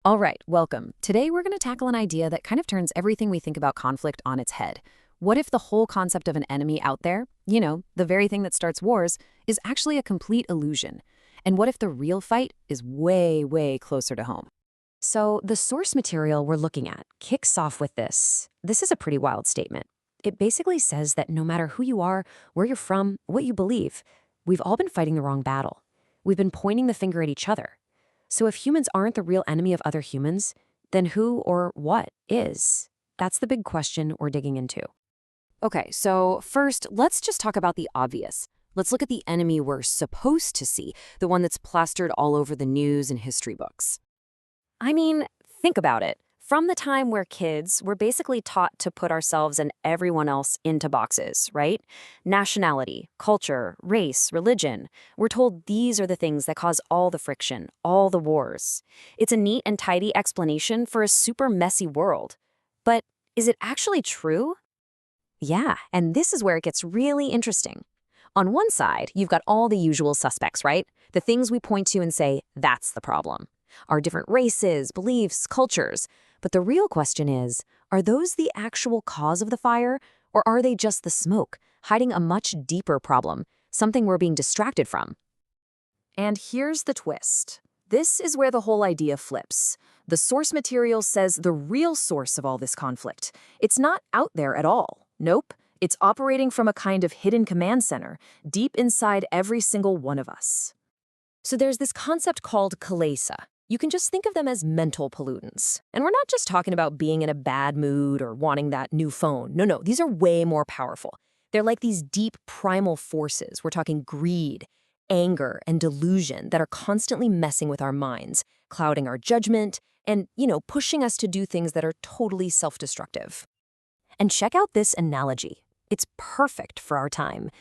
All right, welcome. Today we're going to tackle an idea that kind of turns everything we think about conflict on its head. What if the whole concept of an enemy out there, the very thing that starts wars, is actually a complete illusion? And what if the real fight is way, way closer to home? So, the source material we're looking at kicks off with this. This is a pretty wild statement. It basically says that no matter who you are, where you're from, what you believe, we've all been fighting the wrong battle. We've been pointing the finger at each other. So, if humans aren't the real enemy of other humans, then who or what is? That's the big question we're digging into. Okay, so first, let's just talk about the obvious. Let's look at the enemy we're supposed to see, the one that's plastered all over the news and history books. I mean, think about it. From the time we're kids, we're basically taught to put ourselves and everyone else into boxes, right? Nationality, culture, race, religion. We're told these are the things that cause all the friction, all the wars. It's a neat and tidy explanation for a super messy world. But is it actually true? Yeah, and this is where it gets really interesting. On one side, you've got all the usual suspects, right? The things we point to and say, that's the problem. Our different races, beliefs, cultures. But the real question is, are those the actual cause of the fire, or are they just the smoke, hiding a much deeper problem, something we're being distracted from? And here's the twist. This is where the whole idea flips. The source material says the real source of all this conflict. It's not out there at all. Nope. It's operating from a kind of hidden command center, deep inside every single one of us. So there's this concept called kilesa. You can just think of them as mental pollutants. And we're not just talking about being in a bad mood or wanting that new phone. No, these are way more powerful. They're like these deep primal forces. We're talking greed, anger, and delusion that are constantly messing with our minds, clouding our judgment, and, pushing us to do things that are totally self-destructive. And check out this analogy. It's perfect for our time.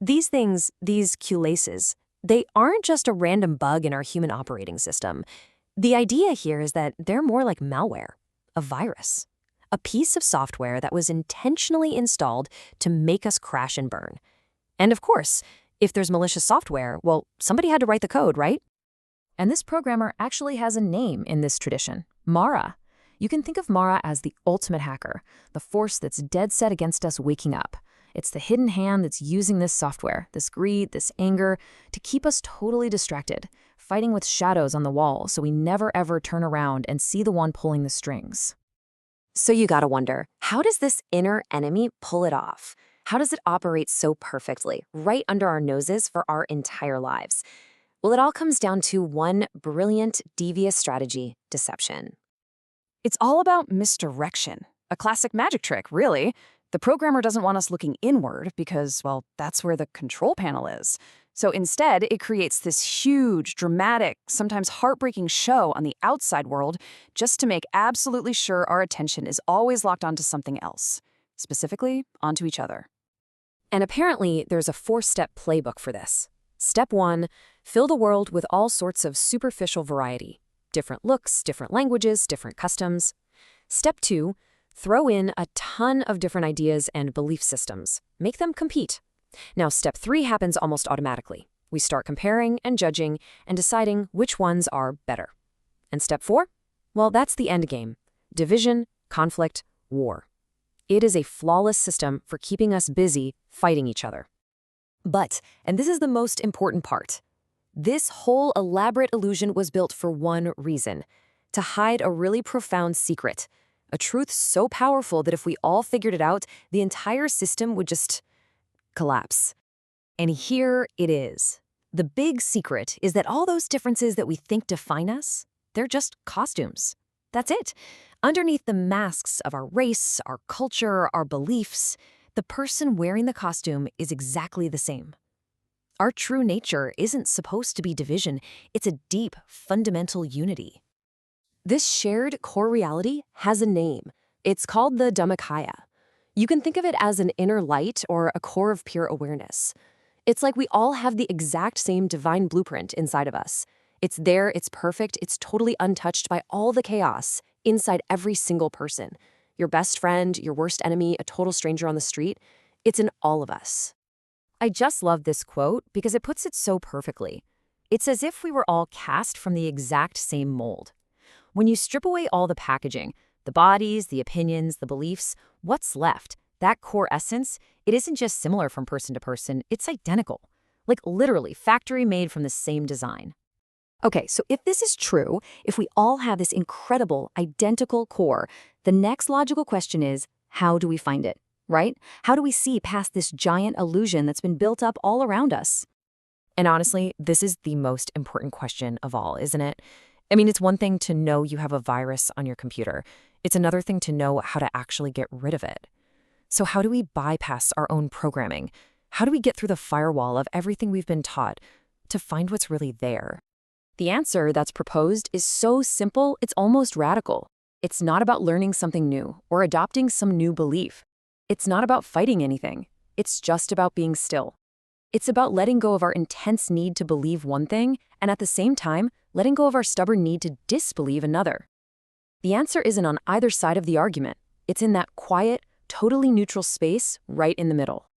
These things, these kilesas, they aren't just a random bug in our human operating system. The idea here is that they're more like malware, a virus, a piece of software that was intentionally installed to make us crash and burn. And of course, if there's malicious software, well, somebody had to write the code, right? And this programmer actually has a name in this tradition, Mara. You can think of Mara as the ultimate hacker, the force that's dead set against us waking up. It's the hidden hand that's using this software, this greed, this anger, to keep us totally distracted, fighting with shadows on the wall so we never ever turn around and see the one pulling the strings. So you gotta wonder, how does this inner enemy pull it off? How does it operate so perfectly, right under our noses for our entire lives? Well, it all comes down to one brilliant, devious strategy: deception. It's all about misdirection. A classic magic trick, really. The programmer doesn't want us looking inward because, well, that's where the control panel is. So instead, it creates this huge, dramatic, sometimes heartbreaking show on the outside world just to make absolutely sure our attention is always locked onto something else, specifically onto each other. And apparently, there's a 4-step playbook for this. Step 1, fill the world with all sorts of superficial variety. Different looks, different languages, different customs. Step 2, throw in a ton of different ideas and belief systems. Make them compete. Now, step 3 happens almost automatically. We start comparing and judging and deciding which ones are better. And step 4? Well, that's the end game. Division, conflict, war. It is a flawless system for keeping us busy fighting each other. But, and this is the most important part, this whole elaborate illusion was built for one reason: to hide a really profound secret. A truth so powerful that if we all figured it out, the entire system would just collapse. And here it is. The big secret is that all those differences that we think define us, they're just costumes. That's it. Underneath the masks of our race, our culture, our beliefs, the person wearing the costume is exactly the same. Our true nature isn't supposed to be division. It's a deep, fundamental unity. This shared core reality has a name. It's called the Dhammakaya. You can think of it as an inner light or a core of pure awareness. It's like we all have the exact same divine blueprint inside of us. It's there, it's perfect, it's totally untouched by all the chaos inside every single person. Your best friend, your worst enemy, a total stranger on the street. It's in all of us. I just love this quote because it puts it so perfectly. It's as if we were all cast from the exact same mold. When you strip away all the packaging, the bodies, the opinions, the beliefs, what's left? That core essence, it isn't just similar from person to person, it's identical. Like literally factory made from the same design. Okay, so if this is true, if we all have this incredible, identical core, the next logical question is, how do we find it, right? How do we see past this giant illusion that's been built up all around us? And honestly, this is the most important question of all, isn't it? I mean, it's one thing to know you have a virus on your computer. It's another thing to know how to actually get rid of it. So how do we bypass our own programming? How do we get through the firewall of everything we've been taught to find what's really there? The answer that's proposed is so simple, it's almost radical. It's not about learning something new or adopting some new belief. It's not about fighting anything. It's just about being still. It's about letting go of our intense need to believe one thing and at the same time, letting go of our stubborn need to disbelieve another. The answer isn't on either side of the argument. It's in that quiet, totally neutral space right in the middle.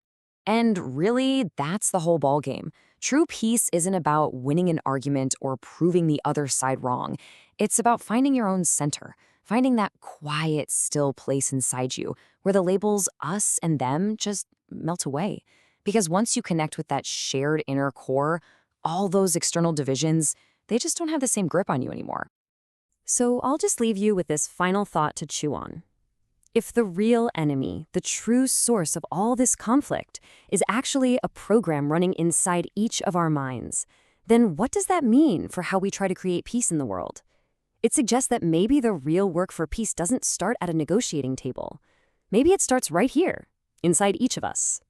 And really, that's the whole ballgame. True peace isn't about winning an argument or proving the other side wrong. It's about finding your own center, finding that quiet, still place inside you where the labels us and them just melt away. Because once you connect with that shared inner core, all those external divisions, they just don't have the same grip on you anymore. So I'll just leave you with this final thought to chew on. If the real enemy, the true source of all this conflict, is actually a program running inside each of our minds, then what does that mean for how we try to create peace in the world? It suggests that maybe the real work for peace doesn't start at a negotiating table. Maybe it starts right here, inside each of us.